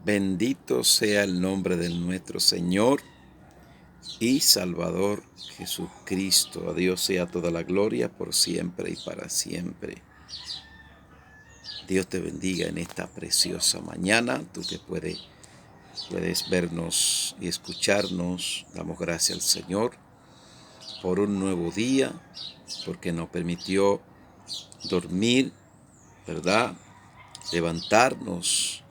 Bendito sea el nombre de nuestro Señor y Salvador Jesucristo. A Dios sea toda la gloria por siempre y para siempre. Dios te bendiga en esta preciosa mañana. Tú que puedes vernos y escucharnos, damos gracias al Señor por un nuevo día, porque nos permitió dormir, ¿verdad? Levantarnos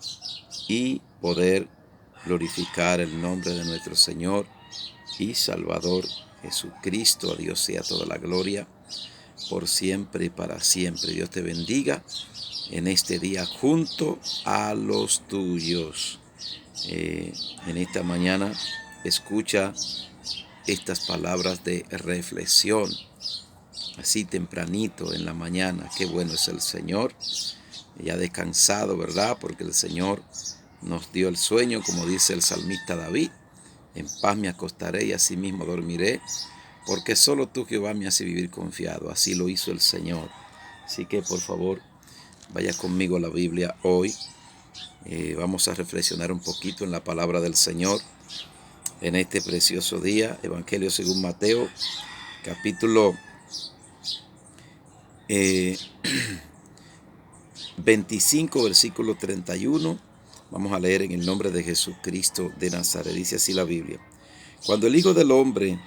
y poder glorificar el nombre de nuestro Señor y Salvador Jesucristo. A Dios sea toda la gloria por siempre y para siempre. Dios te bendiga en este día junto a los tuyos. En esta mañana escucha estas palabras de reflexión, así tempranito en la mañana. Qué bueno es el Señor. Ya descansado, ¿verdad? Porque el Señor nos dio el sueño, como dice el salmista David. En paz me acostaré y asimismo dormiré, porque solo tú, Jehová, me hace vivir confiado. Así lo hizo el Señor. Así que, por favor, vaya conmigo a la Biblia hoy. Vamos a reflexionar un poquito en la palabra del Señor en este precioso día. Evangelio según Mateo, capítulo 25, versículo 31. Vamos a leer en el nombre de Jesucristo de Nazaret. Dice así la Biblia. Cuando el Hijo del Hombre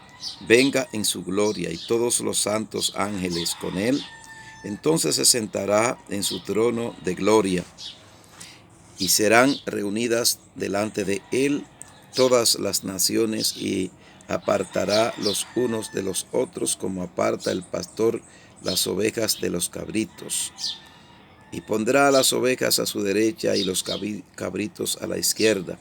venga en su gloria y todos los santos ángeles con él, entonces se sentará en su trono de gloria y serán reunidas delante de él todas las naciones y apartará los unos de los otros como aparta el pastor las ovejas de los cabritos. Y pondrá a las ovejas a su derecha y los cabritos a la izquierda.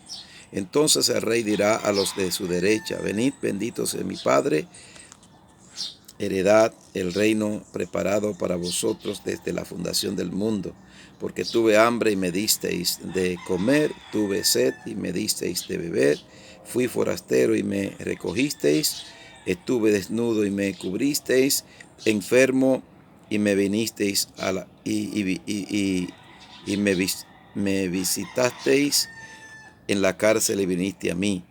Entonces el rey dirá a los de su derecha: venid, benditos de mi Padre, heredad el reino preparado para vosotros desde la fundación del mundo. Porque tuve hambre y me disteis de comer, tuve sed y me disteis de beber, fui forastero y me recogisteis, estuve desnudo y me cubristeis, enfermo y me vinisteis y me visitasteis, en la cárcel y viniste a mí.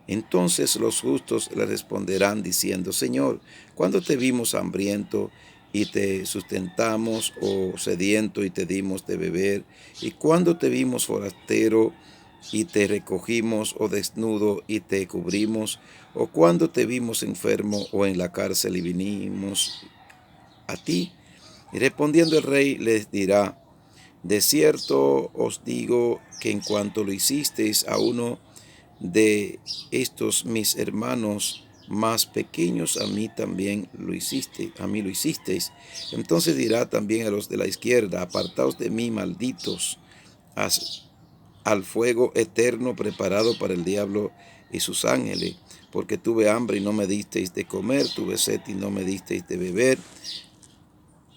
Entonces los justos le responderán diciendo: Señor, ¿cuándo te vimos hambriento y te sustentamos, o sediento y te dimos de beber? ¿Y cuándo te vimos forastero y te recogimos, o desnudo y te cubrimos? ¿O cuándo te vimos enfermo o en la cárcel y vinimos a ti? Y respondiendo el rey les dirá: de cierto os digo que en cuanto lo hicisteis a uno de estos mis hermanos más pequeños, a mí también lo hicisteis, a mí lo hicisteis. Entonces dirá también a los de la izquierda: apartaos de mí, malditos, al fuego eterno preparado para el diablo y sus ángeles, porque tuve hambre y no me disteis de comer, tuve sed y no me disteis de beber,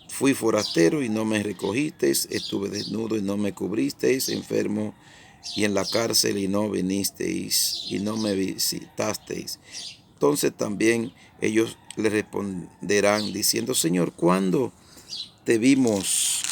fui forastero y no me recogisteis, estuve desnudo y no me cubristeis, enfermo y en la cárcel y no vinisteis y no me visitasteis. Entonces también ellos le responderán diciendo: Señor, ¿cuándo te vimos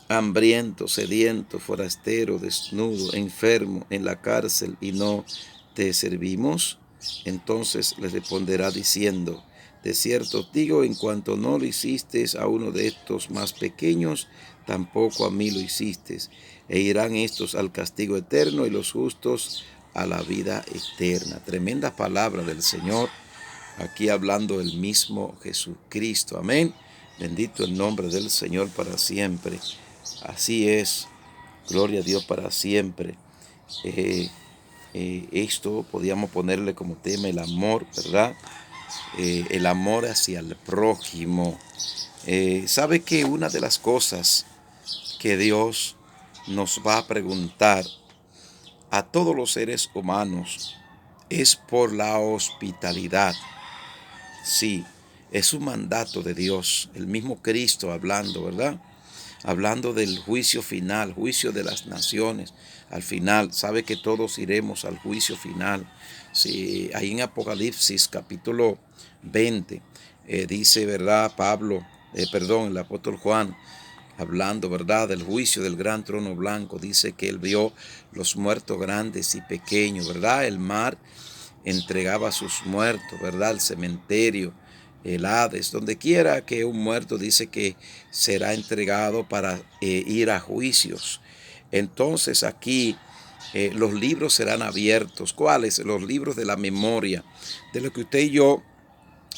hambriento, sediento, forastero, desnudo, enfermo, en la cárcel y no te servimos? Entonces les responderá diciendo: de cierto os digo, en cuanto no lo hicisteis a uno de estos más pequeños, tampoco a mí lo hicisteis. E irán estos al castigo eterno y los justos a la vida eterna. Tremenda palabra del Señor, aquí hablando el mismo Jesucristo. Amén. Bendito el nombre del Señor para siempre. Así es. Gloria a Dios para siempre. Esto podríamos ponerle como tema el amor, ¿verdad? El amor hacia el prójimo. ¿Sabe que una de las cosas que Dios nos va a preguntar a todos los seres humanos es por la hospitalidad? Sí, es un mandato de Dios, el mismo Cristo hablando, ¿verdad? Hablando del juicio final, juicio de las naciones. Al final, sabe que todos iremos al juicio final. Sí, ahí en Apocalipsis capítulo 20 dice, ¿verdad? El apóstol Juan, hablando, ¿verdad?, del juicio del gran trono blanco. Dice que él vio los muertos grandes y pequeños, ¿verdad? El mar entregaba a sus muertos, ¿verdad? El cementerio, el Hades, donde quiera que un muerto dice que será entregado para ir a juicios. Entonces aquí los libros serán abiertos. ¿Cuáles? Los libros de la memoria, de lo que usted y yo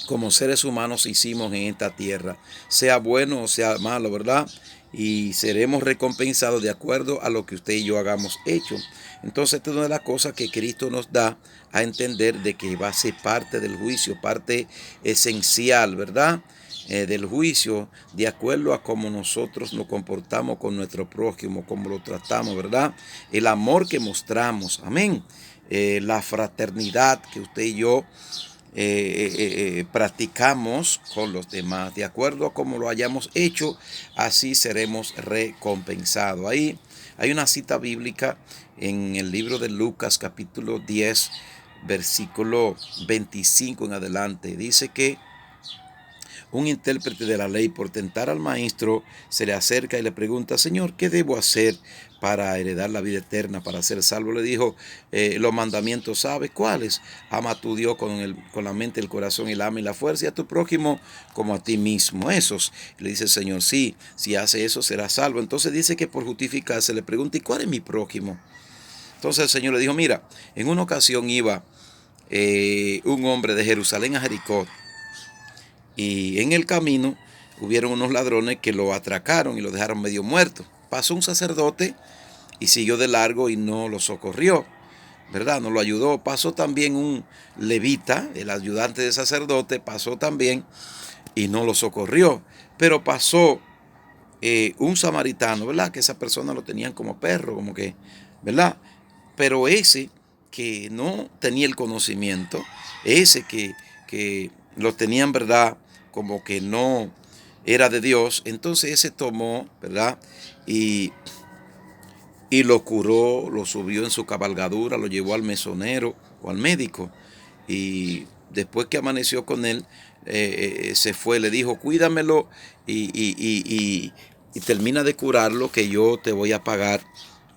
como seres humanos hicimos en esta tierra, sea bueno o sea malo, ¿verdad? Y seremos recompensados de acuerdo a lo que usted y yo hagamos hecho. Entonces, esta es una de las cosas que Cristo nos da a entender de que va a ser parte del juicio, parte esencial, ¿verdad? Del juicio, de acuerdo a cómo nosotros nos comportamos con nuestro prójimo, cómo lo tratamos, ¿verdad? El amor que mostramos, amén. La fraternidad que usted y yo practicamos con los demás. De acuerdo a cómo lo hayamos hecho, así seremos recompensados. Ahí hay una cita bíblica en el libro de Lucas, capítulo 10, versículo 25 en adelante. Dice que un intérprete de la ley, por tentar al maestro, se le acerca y le pregunta: Señor, ¿qué debo hacer para heredar la vida eterna, para ser salvo? Le dijo: los mandamientos, ¿sabes cuáles? Ama a tu Dios con la mente, el corazón, el alma y la fuerza, y a tu prójimo como a ti mismo. Esos. Le dice el Señor: sí, si hace eso será salvo. Entonces dice que por justificarse le pregunta: ¿y cuál es mi prójimo? Entonces el Señor le dijo: mira, en una ocasión iba un hombre de Jerusalén a Jericó, y en el camino hubieron unos ladrones que lo atracaron y lo dejaron medio muerto. Pasó un sacerdote y siguió de largo y no lo socorrió, ¿verdad? No lo ayudó. Pasó también un levita, el ayudante del sacerdote, pasó también y no lo socorrió. Pero pasó un samaritano, ¿verdad? Que esa persona lo tenían como perro, como que, ¿verdad? Pero ese que no tenía el conocimiento, ese que lo tenían, ¿verdad?, como que no era de Dios, entonces ese tomó, ¿verdad?, y, y lo curó, lo subió en su cabalgadura, lo llevó al mesonero o al médico, y después que amaneció con él, se fue, le dijo: cuídamelo y termina de curarlo, que yo te voy a pagar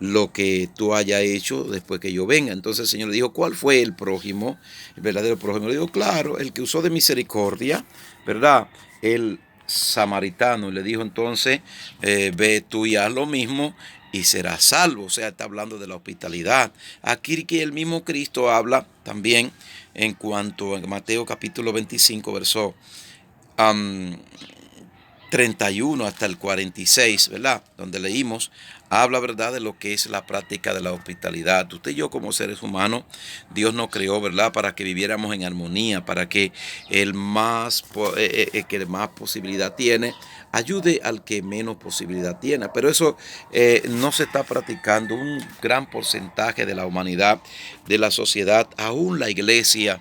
lo que tú hayas hecho después que yo venga. Entonces el Señor le dijo: ¿cuál fue el prójimo? El verdadero prójimo. Le dijo: claro, el que usó de misericordia, ¿verdad? El samaritano. Le dijo entonces: ve tú y haz lo mismo y serás salvo. O sea, está hablando de la hospitalidad. Aquí que el mismo Cristo habla también en cuanto a Mateo capítulo 25, verso 31 hasta el 46, ¿verdad? Donde leímos, habla, ¿verdad?, de lo que es la práctica de la hospitalidad. Usted y yo como seres humanos, Dios nos creó, ¿verdad?, para que viviéramos en armonía, para que el que más posibilidad tiene ayude al que menos posibilidad tiene. Pero eso no se está practicando. Un gran porcentaje de la humanidad, de la sociedad, aún la iglesia,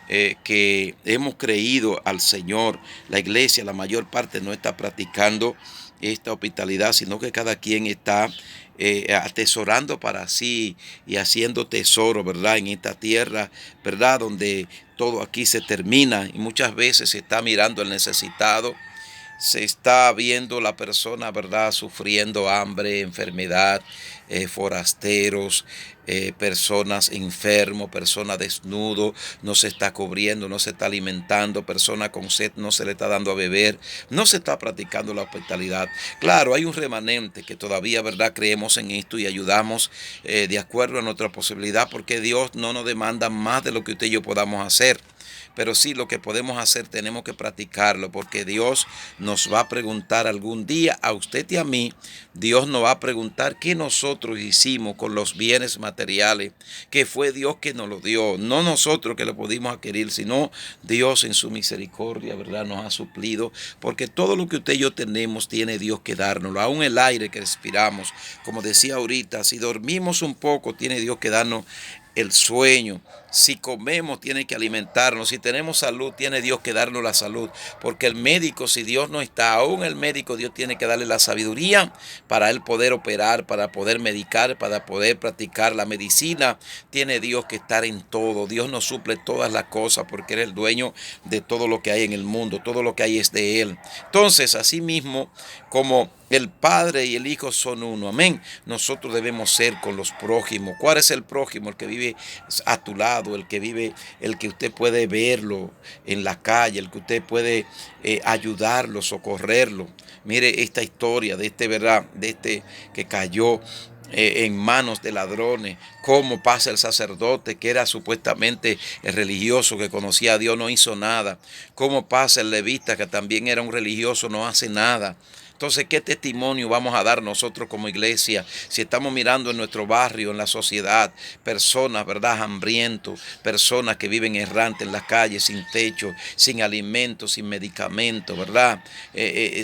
que hemos creído al Señor, la iglesia, la mayor parte no está practicando esta hospitalidad, sino que cada quien está atesorando para sí y haciendo tesoro, ¿verdad?, en esta tierra, ¿verdad?, donde todo aquí se termina y muchas veces se está mirando al necesitado. Se está viendo la persona, ¿verdad?, sufriendo hambre, enfermedad, forasteros, personas enfermos, personas desnudos, no se está cubriendo, no se está alimentando, personas con sed no se le está dando a beber, no se está practicando la hospitalidad. Claro, hay un remanente que todavía, ¿verdad?, creemos en esto y ayudamos de acuerdo a nuestra posibilidad, porque Dios no nos demanda más de lo que usted y yo podamos hacer. Pero sí, lo que podemos hacer tenemos que practicarlo, porque Dios nos va a preguntar algún día, a usted y a mí, Dios nos va a preguntar qué nosotros hicimos con los bienes materiales, que fue Dios que nos los dio, no nosotros que lo pudimos adquirir, sino Dios en su misericordia, ¿verdad?, nos ha suplido, porque todo lo que usted y yo tenemos tiene Dios que dárnoslo, aún el aire que respiramos, como decía ahorita, si dormimos un poco, tiene Dios que darnos el sueño. Si comemos, tiene que alimentarnos. Si tenemos salud, tiene Dios que darnos la salud. Porque el médico, si Dios no está, aún el médico, Dios tiene que darle la sabiduría para él poder operar, para poder medicar, para poder practicar la medicina. Tiene Dios que estar en todo. Dios nos suple todas las cosas porque Él es el dueño de todo lo que hay en el mundo. Todo lo que hay es de Él. Entonces, así mismo como el Padre y el Hijo son uno, amén. Nosotros debemos ser con los prójimos. ¿Cuál es el prójimo? El que vive a tu lado, el que vive, el que usted puede verlo en la calle, el que usted puede ayudarlo, socorrerlo. Mire esta historia de este, ¿verdad? De este que cayó en manos de ladrones, cómo pasa el sacerdote que era supuestamente el religioso que conocía a Dios, no hizo nada, cómo pasa el levita que también era un religioso, no hace nada. Entonces, ¿qué testimonio vamos a dar nosotros como iglesia si estamos mirando en nuestro barrio, en la sociedad, personas, ¿verdad?, hambrientos, personas que viven errantes en las calles, sin techo, sin alimentos, sin medicamentos, ¿verdad?,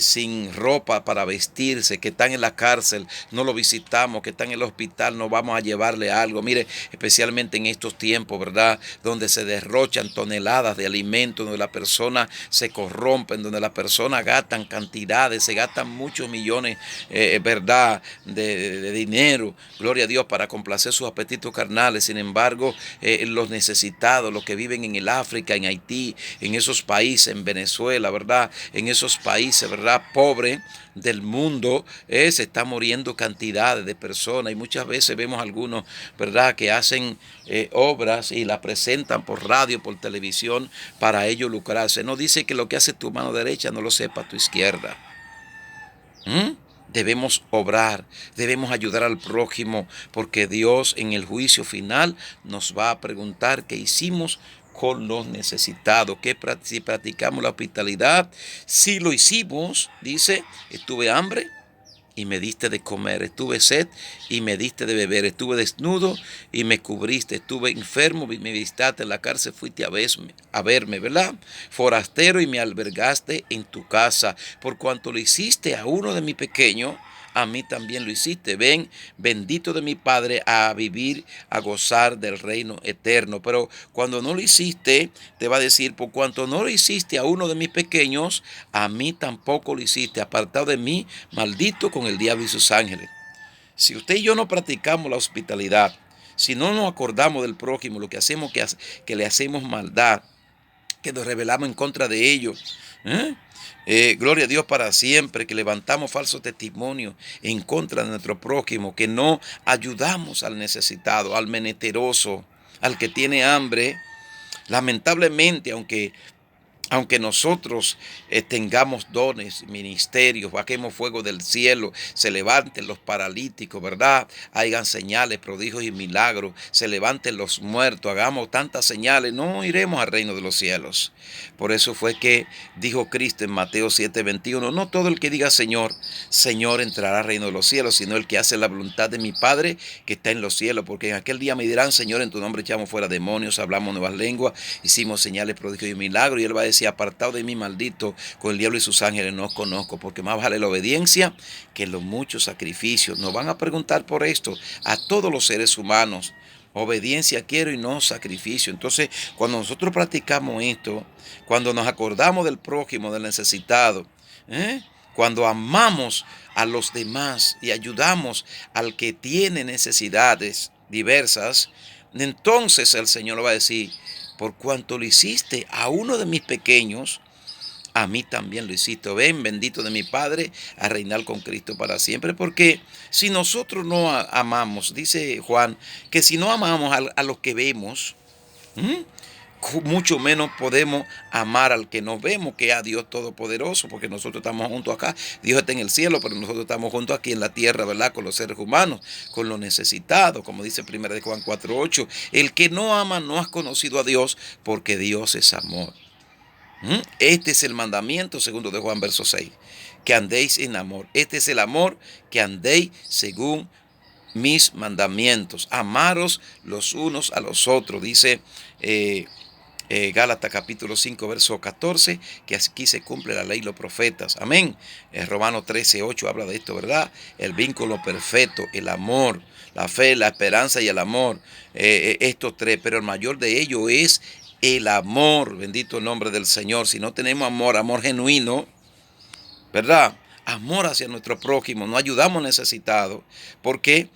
sin ropa para vestirse, que están en la cárcel, no lo visitamos, que están en el hospital, no vamos a llevarle algo. Mire, especialmente en estos tiempos, ¿verdad?, donde se derrochan toneladas de alimentos, donde las personas se corrompen, donde las personas gastan cantidades, se gastan muchos millones, verdad, de dinero, gloria a Dios, para complacer sus apetitos carnales. Sin embargo, los necesitados, los que viven en el África, en Haití, en esos países, en Venezuela, verdad, en esos países, verdad, pobres del mundo, se está muriendo cantidades de personas y muchas veces vemos algunos, verdad, que hacen obras y las presentan por radio, por televisión, para ellos lucrarse. No dice que lo que hace tu mano derecha no lo sepa tu izquierda. Debemos obrar, debemos ayudar al prójimo, porque Dios en el juicio final nos va a preguntar qué hicimos con los necesitados, si practicamos la hospitalidad, si lo hicimos, dice, estuve hambre y me diste de comer, estuve sed y me diste de beber, estuve desnudo y me cubriste, estuve enfermo y me visitaste, en la cárcel fuiste a verme, ¿verdad? Forastero y me albergaste en tu casa, por cuanto lo hiciste a uno de mis pequeños, a mí también lo hiciste. Ven, bendito de mi Padre, a vivir, a gozar del reino eterno. Pero cuando no lo hiciste, te va a decir, por cuanto no lo hiciste a uno de mis pequeños, a mí tampoco lo hiciste. Apartado de mí, maldito con el diablo y sus ángeles. Si usted y yo no practicamos la hospitalidad, si no nos acordamos del prójimo, lo que hacemos que le hacemos maldad, que nos rebelamos en contra de ellos, gloria a Dios para siempre, que levantamos falso testimonio en contra de nuestro prójimo, que no ayudamos al necesitado, al menesteroso, al que tiene hambre. Lamentablemente, aunque nosotros tengamos dones, ministerios, bajemos fuego del cielo, se levanten los paralíticos, ¿verdad? Hagan señales, prodigios y milagros, se levanten los muertos, hagamos tantas señales, no iremos al reino de los cielos. Por eso fue que dijo Cristo en Mateo 7:21, no todo el que diga Señor, Señor entrará al reino de los cielos, sino el que hace la voluntad de mi Padre que está en los cielos, porque en aquel día me dirán, Señor, en tu nombre echamos fuera demonios, hablamos nuevas lenguas, hicimos señales, prodigios y milagros, y Él va a decir, apartado de mí, maldito, con el diablo y sus ángeles no os conozco, porque más vale la obediencia que los muchos sacrificios. Nos van a preguntar por esto a todos los seres humanos. Obediencia quiero y no sacrificio. Entonces, cuando nosotros practicamos esto, cuando nos acordamos del prójimo, del necesitado, cuando amamos a los demás y ayudamos al que tiene necesidades diversas, entonces el Señor lo va a decir, por cuanto lo hiciste a uno de mis pequeños, a mí también lo hiciste. Ven, bendito de mi Padre, a reinar con Cristo para siempre. Porque si nosotros no amamos, dice Juan, que si no amamos a los que vemos, mucho menos podemos amar al que nos vemos, que es a Dios Todopoderoso, porque nosotros estamos juntos acá. Dios está en el cielo, pero nosotros estamos juntos aquí en la tierra, ¿verdad? Con los seres humanos, con los necesitados, como dice 1 Juan 4:8. El que no ama no has conocido a Dios, porque Dios es amor. Este es el mandamiento, segundo de Juan, verso 6, que andéis en amor. Este es el amor, que andéis según mis mandamientos. Amaros los unos a los otros, dice Gálatas capítulo 5, verso 14, que aquí se cumple la ley y los profetas. Amén. Romanos 13, 8 habla de esto, ¿verdad? El vínculo perfecto, el amor, la fe, la esperanza y el amor. Estos tres, pero el mayor de ellos es el amor. Bendito el nombre del Señor. Si no tenemos amor, amor genuino, ¿verdad? Amor hacia nuestro prójimo, no ayudamos necesitados, porque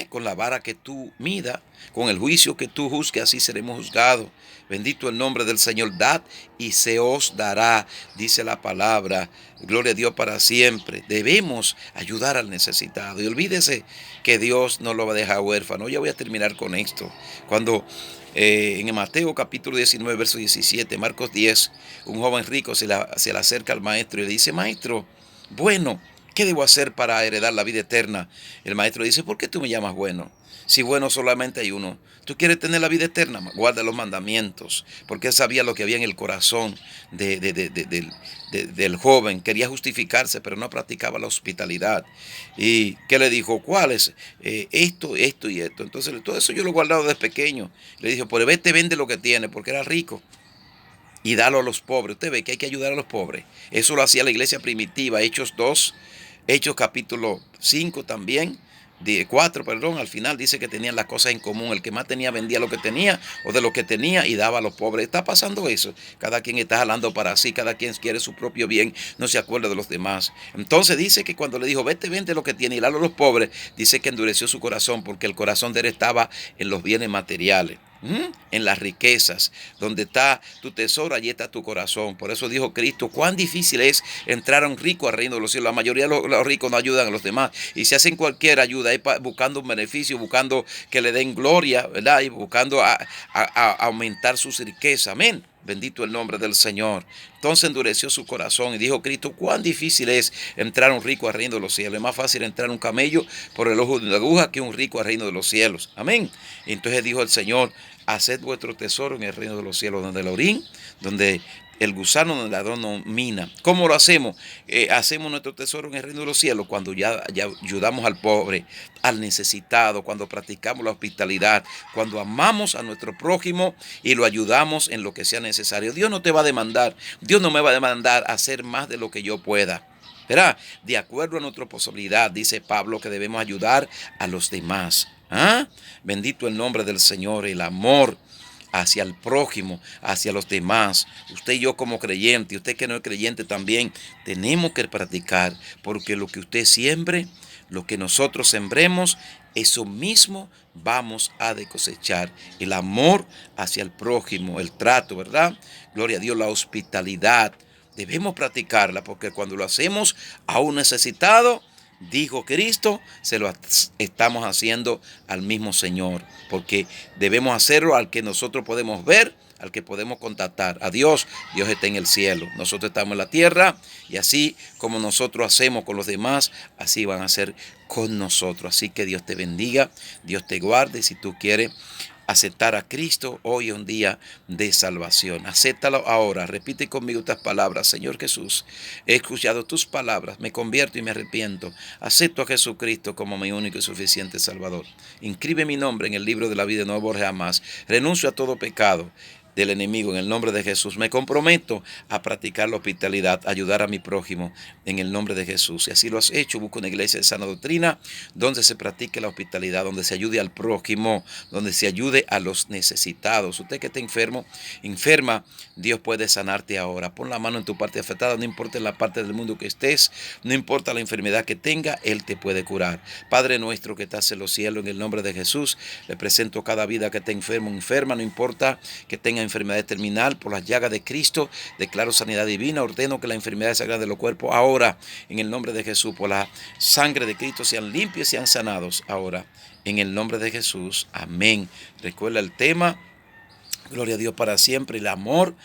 con la vara que tú mida, con el juicio que tú juzgues, así seremos juzgados. Bendito el nombre del Señor. Dad y se os dará, dice la palabra. Gloria a Dios para siempre. Debemos ayudar al necesitado. Y olvídese que Dios no lo va a dejar huérfano. Ya voy a terminar con esto. Cuando en Mateo capítulo 19, verso 17, Marcos 10, un joven rico se le acerca al maestro y le dice: maestro, bueno, ¿qué debo hacer para heredar la vida eterna? El maestro dice: ¿por qué tú me llamas bueno? Si bueno solamente hay uno. ¿Tú quieres tener la vida eterna? Guarda los mandamientos. Porque él sabía lo que había en el corazón del joven. Quería justificarse, pero no practicaba la hospitalidad. ¿Y qué le dijo? ¿Cuáles? Esto y esto. Entonces todo eso yo lo he guardado desde pequeño. Le dijo: pues vete, vende lo que tiene, porque era rico, y dalo a los pobres. Usted ve que hay que ayudar a los pobres. Eso lo hacía la iglesia primitiva. Hechos 2, Hechos capítulo 5 también, 4, perdón, al final dice que tenían las cosas en común. El que más tenía vendía lo que tenía o de lo que tenía y daba a los pobres. Está pasando eso. Cada quien está jalando para sí, cada quien quiere su propio bien, no se acuerda de los demás. Entonces dice que cuando le dijo: vete, vende lo que tiene y dalo a los pobres, dice que endureció su corazón, porque el corazón de él estaba en los bienes materiales, en las riquezas. Donde está tu tesoro, allí está tu corazón. Por eso dijo Cristo: cuán difícil es entrar a un rico al reino de los cielos. La mayoría de los ricos no ayudan a los demás, y si hacen cualquier ayuda es buscando un beneficio, buscando que le den gloria, ¿verdad? Y buscando a aumentar sus riquezas. Amén. Bendito el nombre del Señor. Entonces endureció su corazón y dijo Cristo: cuán difícil es entrar un rico al reino de los cielos. Es más fácil entrar un camello por el ojo de una aguja que un rico al reino de los cielos. Amén. Entonces dijo el Señor: haced vuestro tesoro en el reino de los cielos, donde el orín, donde el gusano, donde el ladrón no mina. ¿Cómo lo hacemos? Hacemos nuestro tesoro en el reino de los cielos cuando ya ayudamos al pobre, al necesitado, cuando practicamos la hospitalidad, cuando amamos a nuestro prójimo y lo ayudamos en lo que sea necesario. Dios no te va a demandar, Dios no me va a demandar hacer más de lo que yo pueda. ¿Verdad? De acuerdo a nuestra posibilidad, dice Pablo, que debemos ayudar a los demás. Bendito el nombre del Señor. El amor hacia el prójimo, hacia los demás. Usted y yo como creyente, usted que no es creyente también, tenemos que practicar, porque lo que usted siembre, lo que nosotros sembremos, eso mismo vamos a cosechar. El amor hacia el prójimo, el trato, ¿verdad? Gloria a Dios, la hospitalidad. Debemos practicarla, porque cuando lo hacemos a un necesitado, dijo Cristo, se lo estamos haciendo al mismo Señor, porque debemos hacerlo al que nosotros podemos ver, al que podemos contactar. A Dios, Dios está en el cielo, nosotros estamos en la tierra, y así como nosotros hacemos con los demás, así van a hacer con nosotros. Así que Dios te bendiga, Dios te guarde. Si tú quieres aceptar a Cristo, hoy es un día de salvación. Acéptalo ahora. Repite conmigo estas palabras: Señor Jesús, he escuchado tus palabras, me convierto y me arrepiento. Acepto a Jesucristo como mi único y suficiente Salvador. Inscribe mi nombre en el libro de la vida, no borre jamás. Renuncio a todo pecado del enemigo en el nombre de Jesús. Me comprometo a practicar la hospitalidad, ayudar a mi prójimo en el nombre de Jesús. Y así lo has hecho. Busca una iglesia de sana doctrina donde se practique la hospitalidad, donde se ayude al prójimo, donde se ayude a los necesitados. Usted que está enfermo, enferma, Dios puede sanarte ahora. Pon la mano en tu parte afectada, no importa en la parte del mundo que estés, no importa la enfermedad que tenga, Él te puede curar. Padre nuestro que estás en los cielos, en el nombre de Jesús, le presento cada vida que esté enfermo, enferma, no importa que tenga enfermedad terminal, por las llagas de Cristo declaro sanidad divina. Ordeno que la enfermedad sagrada de los cuerpos ahora, en el nombre de Jesús, por la sangre de Cristo, sean limpios y sean sanados ahora, en el nombre de Jesús. Amén. Recuerda el tema, gloria a Dios para siempre, el amor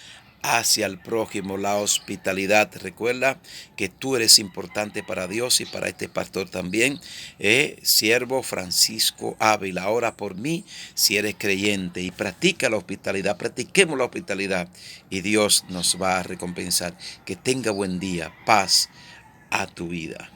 hacia el prójimo, la hospitalidad. Recuerda que tú eres importante para Dios y para este pastor también. Siervo Francisco Ávila, ora por mí si eres creyente y practica la hospitalidad. Practiquemos la hospitalidad y Dios nos va a recompensar. Que tenga buen día, paz a tu vida.